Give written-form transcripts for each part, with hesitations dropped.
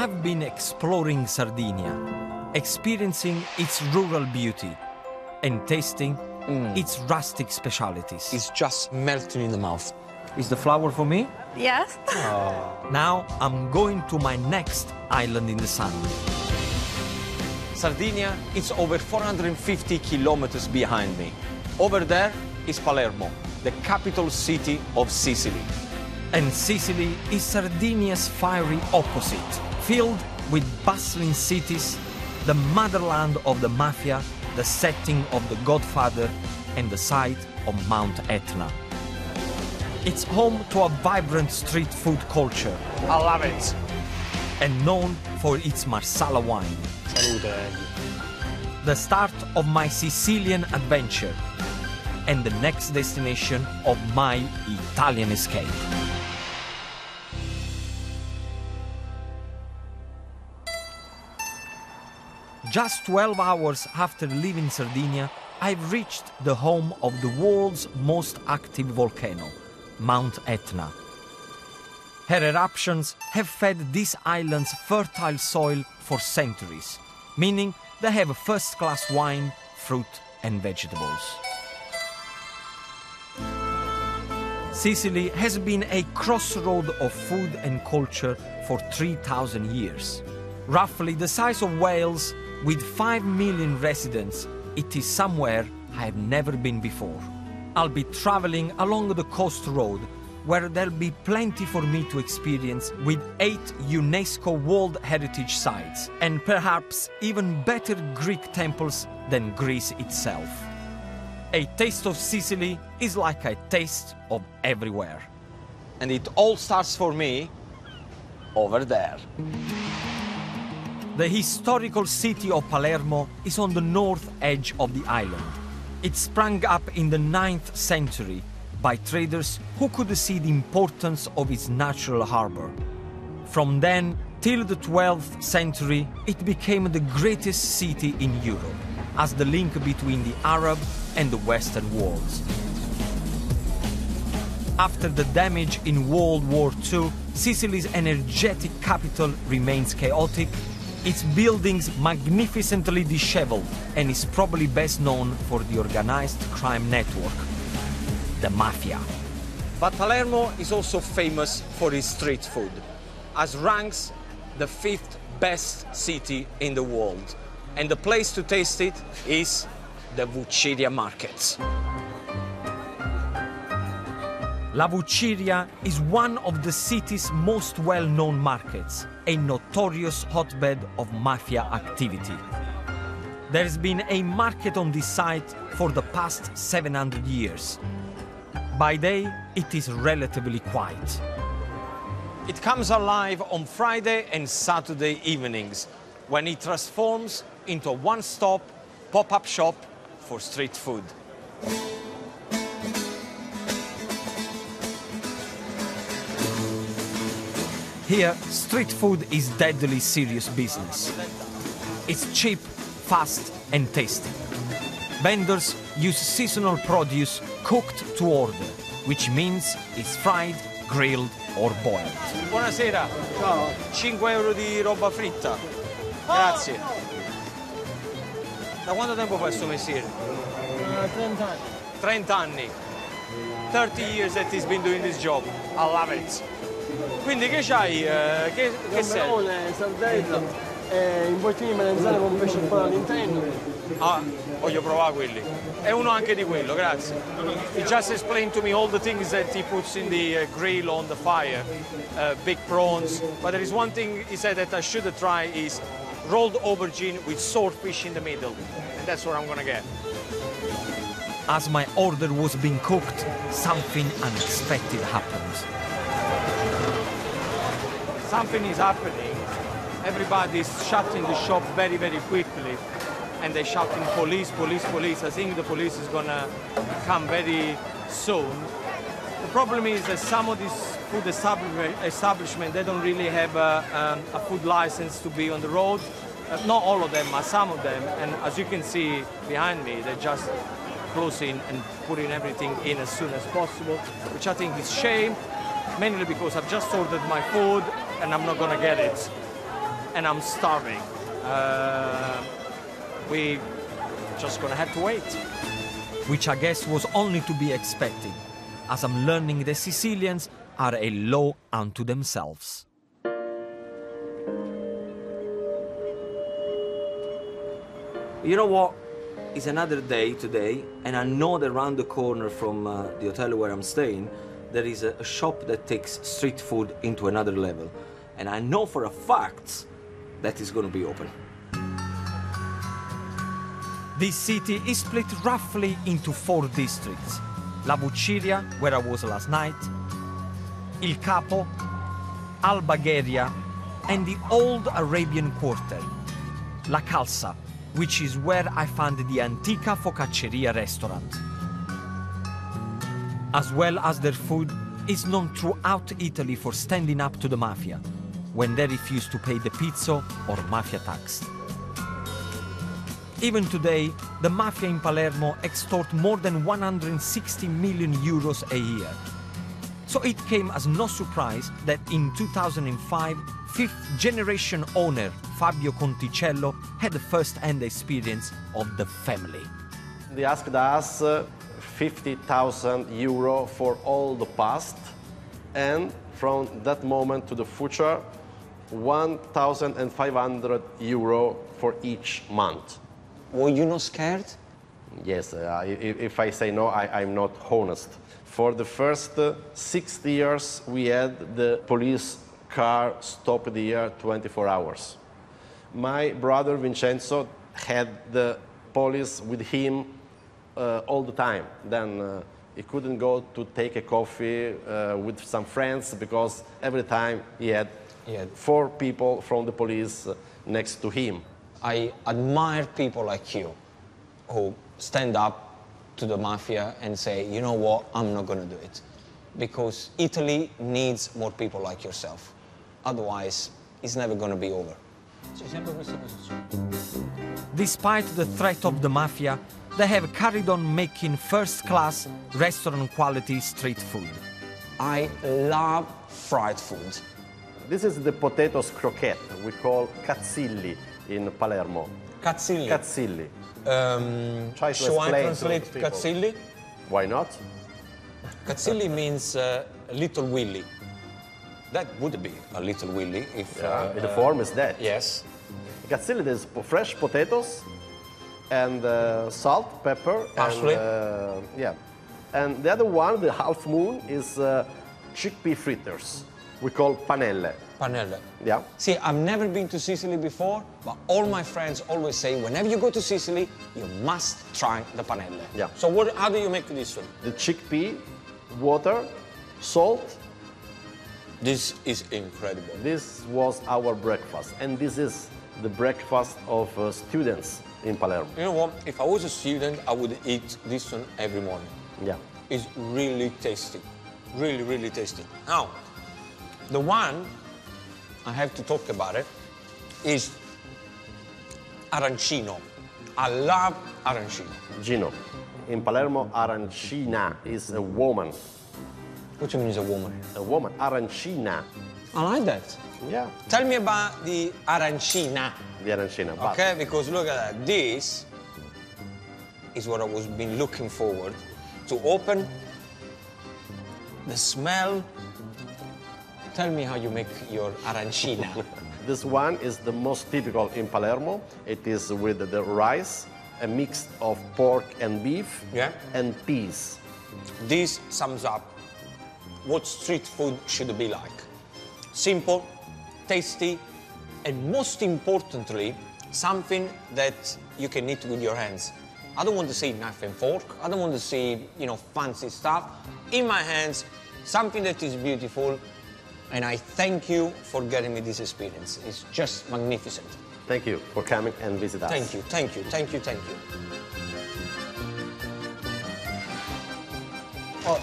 I've been exploring Sardinia, experiencing its rural beauty and tasting its rustic specialities. It's just melting in the mouth. Is the flower for me? Yes. Now I'm going to my next island in the sun. Sardinia is over 450 kilometers behind me. Over there is Palermo, the capital city of Sicily. And Sicily is Sardinia's fiery opposite, filled with bustling cities, the motherland of the mafia, the setting of The Godfather, and the site of Mount Etna. It's home to a vibrant street food culture. I love it. And known for its Marsala wine. Salute. The start of my Sicilian adventure and the next destination of my Italian escape. Just 12 hours after leaving Sardinia, I've reached the home of the world's most active volcano, Mount Etna. Her eruptions have fed this island's fertile soil for centuries, meaning they have first-class wine, fruit and vegetables. Sicily has been a crossroad of food and culture for 3,000 years. Roughly the size of Wales, with 5 million residents, it is somewhere I have never been before. I'll be traveling along the coast road, where there'll be plenty for me to experience with 8 UNESCO World Heritage Sites, and perhaps even better Greek temples than Greece itself. A taste of Sicily is like a taste of everywhere. And it all starts for me over there. The historical city of Palermo is on the north edge of the island. It sprang up in the 9th century by traders who could see the importance of its natural harbor. From then till the 12th century, it became the greatest city in Europe, as the link between the Arab and the Western worlds. After the damage in World War II, Sicily's energetic capital remains chaotic, its buildings magnificently disheveled, and is probably best known for the organized crime network, the mafia. But Palermo is also famous for its street food, as ranks the 5th best city in the world. And the place to taste it is the Vucciria markets. La Vucciria is one of the city's most well-known markets, a notorious hotbed of mafia activity. There's been a market on this site for the past 700 years. By day, it is relatively quiet. It comes alive on Friday and Saturday evenings, when it transforms into a one-stop pop-up shop for street food. Here, street food is deadly serious business. It's cheap, fast and tasty. Vendors use seasonal produce cooked to order, which means it's fried, grilled or boiled. Buonasera. Ciao. 5 euro di roba fritta. Grazie. Da quanto tempo fai questo mestiere? 30 anni. 30 anni. 30 years that he's been doing this job. I love it. Quindi che c'hai? Che sei? Gamberone, sardella, involtini melanzane con pesce buono all'interno. Ah, voglio provare quelli. E uno anche di quello, grazie. He just explained to me all the things that he puts in the grill on the fire. Big prawns. But there is one thing he said that I should try is rolled aubergine with swordfish in the middle. And that's what I'm gonna get. As my order was being cooked, something unexpected happened. Something is happening. Everybody is shutting the shop very, very quickly. And they're shouting police, police, police. I think the police is gonna come very soon. The problem is that some of these food establishments, they don't really have a food license to be on the road. Not all of them, but some of them. And as you can see behind me, they're just closing and putting everything in as soon as possible, which I think is shame, mainly because I've just ordered my food and I'm not gonna get it. and I'm starving. We just gonna have to wait. Which I guess was only to be expected, as I'm learning the Sicilians are a law unto themselves. You know what? It's another day today, and I know that around the corner from the hotel where I'm staying, there is a shop that takes street food into another level. And I know for a fact that it's going to be open. This city is split roughly into 4 districts. La Vucciria, where I was last night, Il Capo, Albagheria, and the old Arabian quarter, La Calza, which is where I found the Antica Focacceria restaurant. As well as their food is known throughout Italy for standing up to the mafia when they refuse to pay the pizzo or mafia tax. Even today, the mafia in Palermo extort more than 160 million euros a year. So it came as no surprise that in 2005, 5th-generation owner Fabio Conticello had a first-hand experience of the family. They asked us 50,000 euro for all the past, and from that moment to the future, 1,500 euro for each month. Were you not scared? Yes, if I say no, I'm not honest. For the first 6 years, we had the police car stopped here 24 hours. My brother Vincenzo had the police with him all the time. Then he couldn't go to take a coffee with some friends because every time he had 4 people from the police next to him. I admire people like you who stand up to the mafia and say, you know what, I'm not going to do it. Because Italy needs more people like yourself. Otherwise, it's never going to be over. Despite the threat of the mafia, they have carried on making first-class, restaurant-quality street food. I love fried food. This is the potatoes croquette we call cazzilli in Palermo. Cazzilli. Cazzilli. Try to Shall I explain translate to people. cazzilli? Why not? Cazzilli means little willy. That would be a little willy if... The form is that. Yes. Cazzilli is fresh potatoes and salt, pepper, Parsley. and yeah. And the other one, the half moon, is chickpea fritters. We call panelle. Panelle. Yeah. See, I've never been to Sicily before, but all my friends always say, whenever you go to Sicily, you must try the panelle. Yeah. So how do you make this one? The chickpea, water, salt. This is incredible. This was our breakfast, and this is the breakfast of students in Palermo. You know what? If I was a student, I would eat this one every morning. Yeah. It's really tasty. Really, really tasty. Now, the one I have to talk about it is arancino. I love arancino. Gino. In Palermo, arancina is a woman. What do you mean is a woman? A woman, arancina. I like that. Yeah. Tell me about the arancina. The arancina. But Okay, because look at that. This is what I was been looking forward to open. The smell. Tell me how you make your arancina. this one is the most typical in Palermo. It is with the rice, a mix of pork and beef, and peas. This sums up what street food should be like. Simple, tasty, and most importantly, something that you can eat with your hands. I don't want to see knife and fork. I don't want to see, fancy stuff. In my hands, something that is beautiful, and I thank you for getting me this experience. It's just magnificent. Thank you for coming and visit us. Thank you, thank you, thank you, thank you. Well,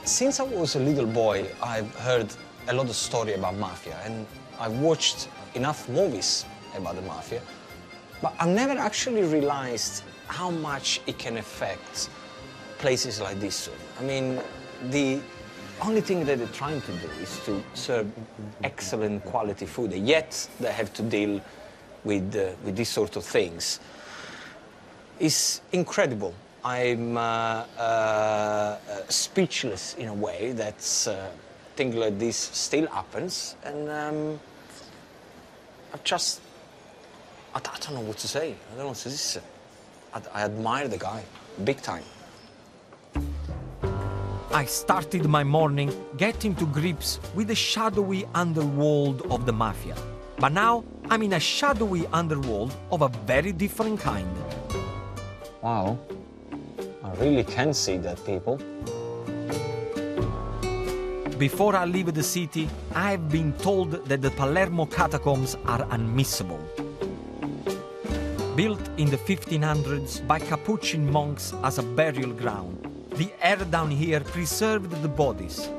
since I was a little boy, I've heard a lot of stories about mafia, and I've watched enough movies about the mafia, but I've never actually realized how much it can affect places like this one. I mean, the Only thing that they're trying to do is to serve excellent quality food, and yet they have to deal with these sort of things. It's incredible. I'm speechless in a way that things like this still happens, and I don't know what to say. I don't know what to say. I admire the guy, big time. I started my morning getting to grips with the shadowy underworld of the mafia. But now I'm in a shadowy underworld of a very different kind. Wow. I really can see that, people. Before I leave the city, I have been told that the Palermo catacombs are unmissable. Built in the 1500s by Capuchin monks as a burial ground, the air down here preserved the bodies.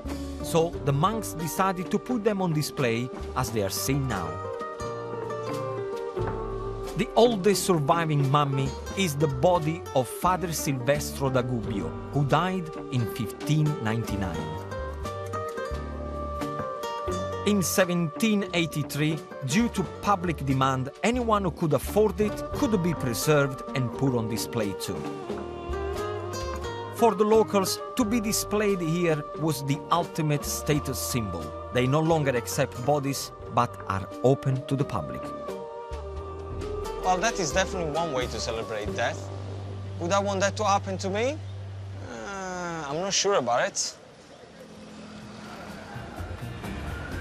So the monks decided to put them on display as they are seen now. The oldest surviving mummy is the body of Father Silvestro da Gubbio, who died in 1599. In 1783, due to public demand, anyone who could afford it could be preserved and put on display too. For the locals, to be displayed here was the ultimate status symbol. They no longer accept bodies, but are open to the public. Well, that is definitely one way to celebrate death. Would I want that to happen to me? I'm not sure about it.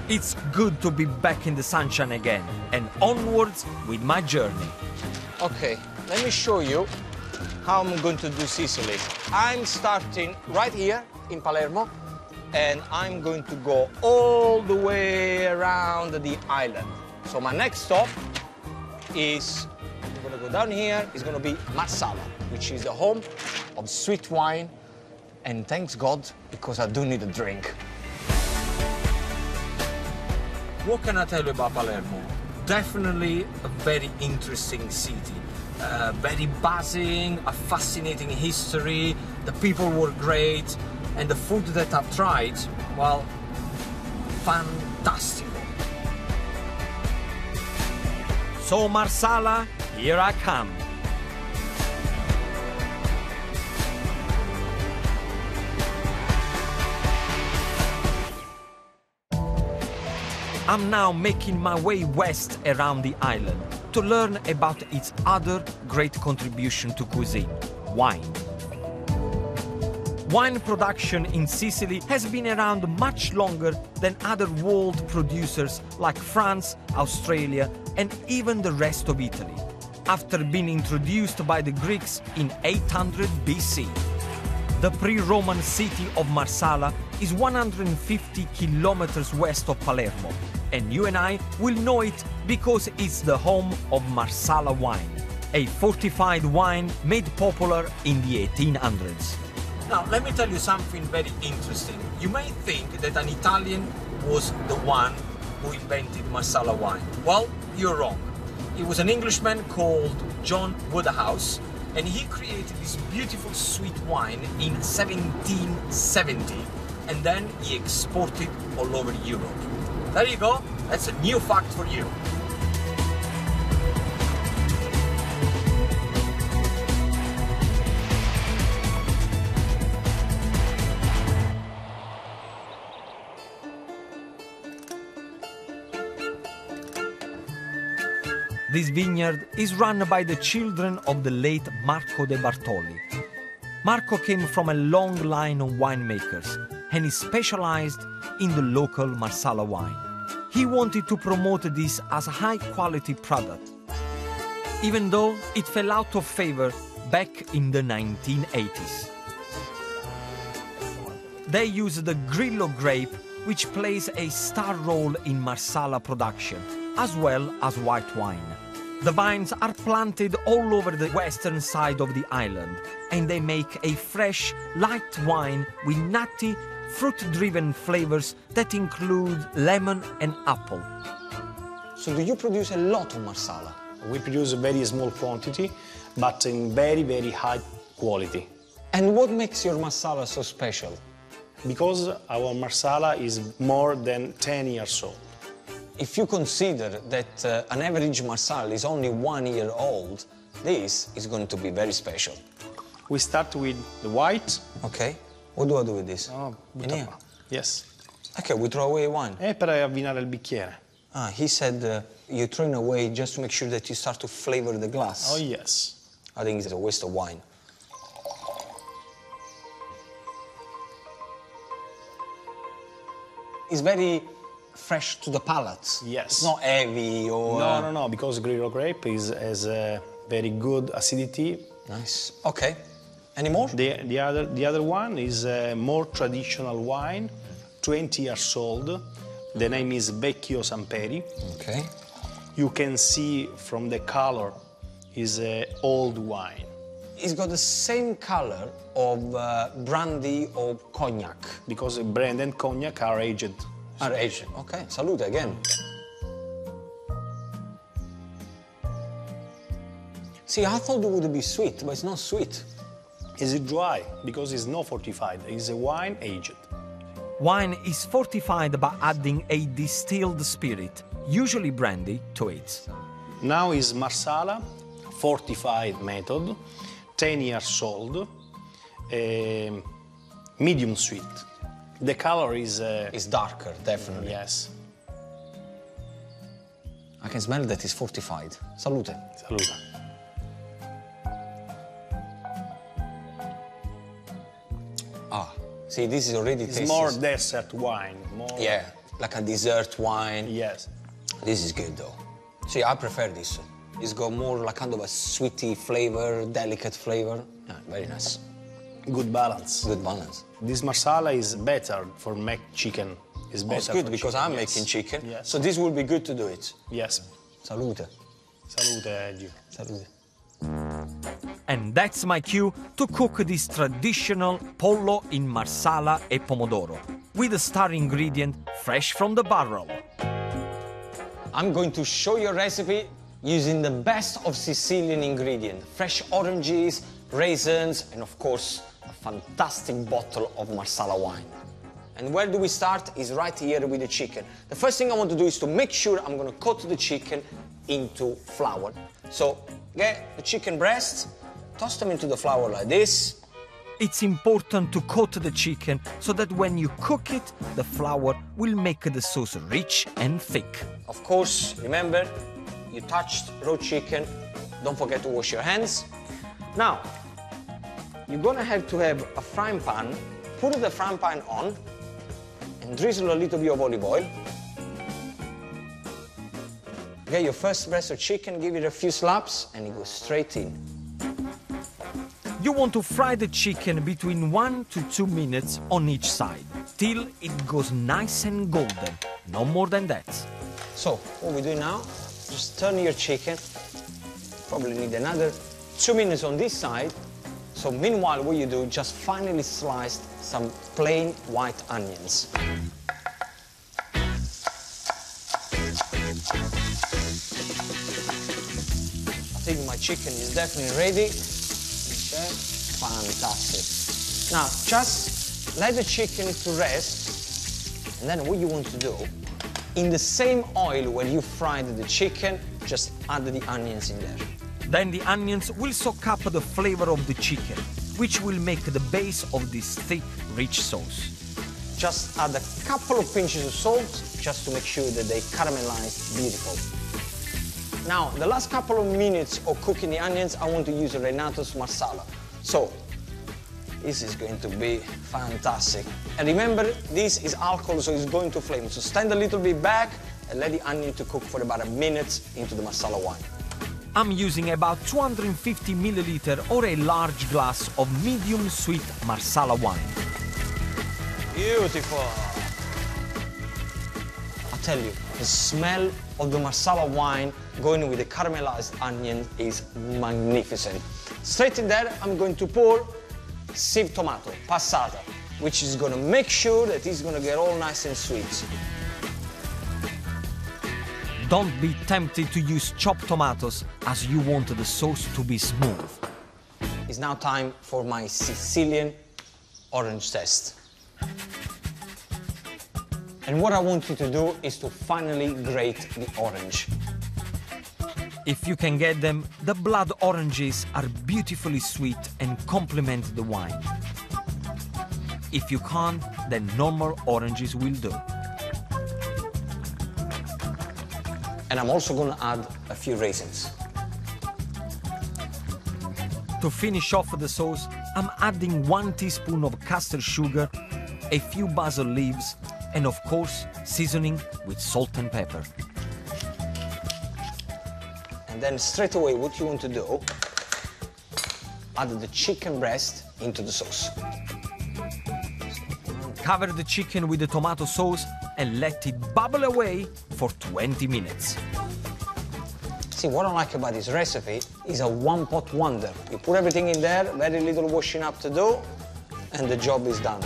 It's good to be back in the sunshine again, and onwards with my journey. Okay, let me show you how I'm going to do Sicily. I'm starting right here in Palermo, and I'm going to go all the way around the island. So my next stop is, I'm gonna go down here, it's gonna be Marsala, which is the home of sweet wine, and thanks God, because I do need a drink. What can I tell you about Palermo? Definitely a very interesting city. Very buzzing, a fascinating history, the people were great, and the food that I've tried, well, fantastic. So Marsala, here I come. I'm now making my way west around the island to learn about its other great contribution to cuisine, wine. Wine production in Sicily has been around much longer than other world producers like France, Australia, and even the rest of Italy, after being introduced by the Greeks in 800 BC. The pre-Roman city of Marsala is 150 kilometers west of Palermo, and you and I will know it because it's the home of Marsala wine, a fortified wine made popular in the 1800s. Now, let me tell you something very interesting. You may think that an Italian was the one who invented Marsala wine. Well, you're wrong. It was an Englishman called John Woodhouse, and he created this beautiful sweet wine in 1770, and then he exported all over Europe. There you go, that's a new fact for you. This vineyard is run by the children of the late Marco de Bartoli. Marco came from a long line of winemakers and he specialized in the local Marsala wine. He wanted to promote this as a high-quality product, even though it fell out of favor back in the 1980s. They use the Grillo grape, which plays a star role in Marsala production, as well as white wine. The vines are planted all over the western side of the island, and they make a fresh, light wine with nutty, fruit-driven flavors that include lemon and apple. So do you produce a lot of Marsala? We produce a very small quantity, but in very, very high quality. And what makes your Marsala so special? Because our Marsala is more than 10 years old. If you consider that an average Marsala is only 1 year old, this is going to be very special. We start with the white. Okay. What do I do with this? Oh, In here? Yes. Okay, we throw away wine. È per avvinare il bicchiere. Ah, he said you're throwing away just to make sure that you start to flavor the glass. Oh, yes. I think it's a waste of wine. It's very fresh to the palate. Yes. It's not heavy or... No, because Grillo grape has a very good acidity. Nice. Okay. Any more? The other one is a more traditional wine, 20 years old. The name is Vecchio Samperi. Okay. You can see from the color is an old wine. It's got the same color of brandy or cognac. Because brandy and cognac are aged. Are aged. Okay, salute again. See, I thought it would be sweet, but it's not sweet. Is dry because it's not fortified. It's a wine aged. Wine is fortified by adding a distilled spirit, usually brandy, to it. Now is Marsala, fortified method, 10 years old, medium sweet. The color is... It's darker, definitely. Yes. I can smell that it's fortified. Salute. Salute. Ah, see, this is already tasty. It's more dessert wine. More... Yeah, like a dessert wine. Yes. This is good, though. See, I prefer this. It's got more like kind of a sweety flavor, delicate flavor. Yeah, very nice. Good balance. Good balance. This Marsala is better for make chicken. It's better. It's good for because chicken. I'm Yes. making chicken. Yes. So this will be good to do it. Yes. Salute. Salute, Gio. Salute. And that's my cue to cook this traditional pollo in marsala e pomodoro, with the star ingredient fresh from the barrel. I'm going to show you a recipe using the best of Sicilian ingredient, fresh oranges, raisins, and of course, a fantastic bottle of Marsala wine. And where do we start? Is right here with the chicken. The first thing I want to do is to make sure I'm going to coat the chicken into flour. So get the chicken breasts, toss them into the flour like this. It's important to coat the chicken so that when you cook it, the flour will make the sauce rich and thick. Of course, remember, you touched raw chicken, don't forget to wash your hands. Now, you're gonna have to have a frying pan, put the frying pan on, and drizzle a little bit of olive oil. Get your first breast of chicken, give it a few slaps, and it goes straight in. You want to fry the chicken between 1 to 2 minutes on each side, till it goes nice and golden, no more than that. So, what we do now, just turn your chicken. Probably need another 2 minutes on this side. So meanwhile, what you do, just finely slice some plain white onions. I think my chicken is definitely ready. Okay, fantastic. Now, just let the chicken to rest, and then what you want to do, in the same oil where you fried the chicken, just add the onions in there. Then the onions will soak up the flavor of the chicken, which will make the base of this thick, rich sauce. Just add a couple of pinches of salt, just to make sure that they caramelize beautiful. Now, the last couple of minutes of cooking the onions, I want to use Renato's Marsala. So, this is going to be fantastic. And remember, this is alcohol, so it's going to flame. So stand a little bit back and let the onion to cook for about a minute into the Marsala wine. I'm using about 250 milliliter or a large glass of medium sweet Marsala wine. Beautiful. I tell you, the smell of the Marsala wine going with the caramelized onion is magnificent. Straight in there, I'm going to pour sieved tomato, passata, which is going to make sure that it's going to get all nice and sweet. Don't be tempted to use chopped tomatoes, as you want the sauce to be smooth. It's now time for my Sicilian orange test. And what I want you to do is to finally grate the orange. If you can get them, the blood oranges are beautifully sweet and complement the wine. If you can't, then normal oranges will do. And I'm also going to add a few raisins. To finish off the sauce, I'm adding 1 teaspoon of custard sugar, a few basil leaves, and of course, seasoning with salt and pepper. And then straight away, what you want to do, add the chicken breast into the sauce. Cover the chicken with the tomato sauce and let it bubble away for 20 minutes. See, what I like about this recipe is a one-pot wonder. You put everything in there, very little washing up to do, and the job is done.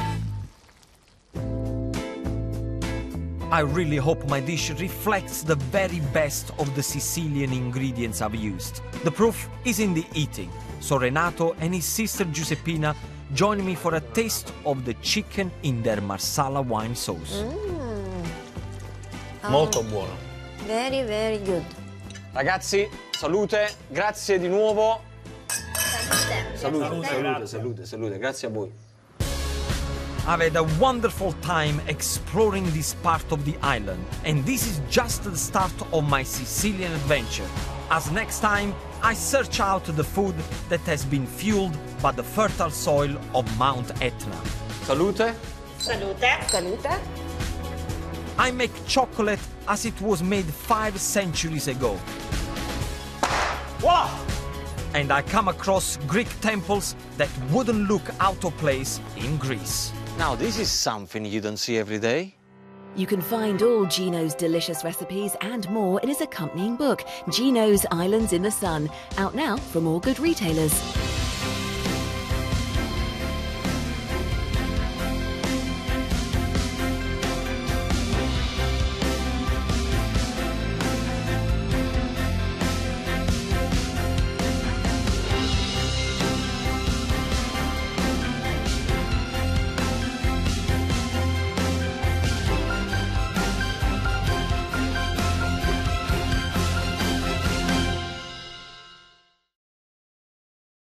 I really hope my dish reflects the very best of the Sicilian ingredients I've used. The proof is in the eating, so Renato and his sister Giuseppina join me for a taste of the chicken in their Marsala wine sauce. Molto buono. Very, very good. Ragazzi, salute, grazie di nuovo. Salute, grazie a voi. I've had a wonderful time exploring this part of the island, and this is just the start of my Sicilian adventure, as next time I search out the food that has been fueled by the fertile soil of Mount Etna. Salute. Salute. Salute. I make chocolate as it was made 5 centuries ago. Voila! And I come across Greek temples that wouldn't look out of place in Greece. Now, this is something you don't see every day. You can find all Ginos' delicious recipes and more in his accompanying book, Ginos' Islands in the Sun, out now from all good retailers.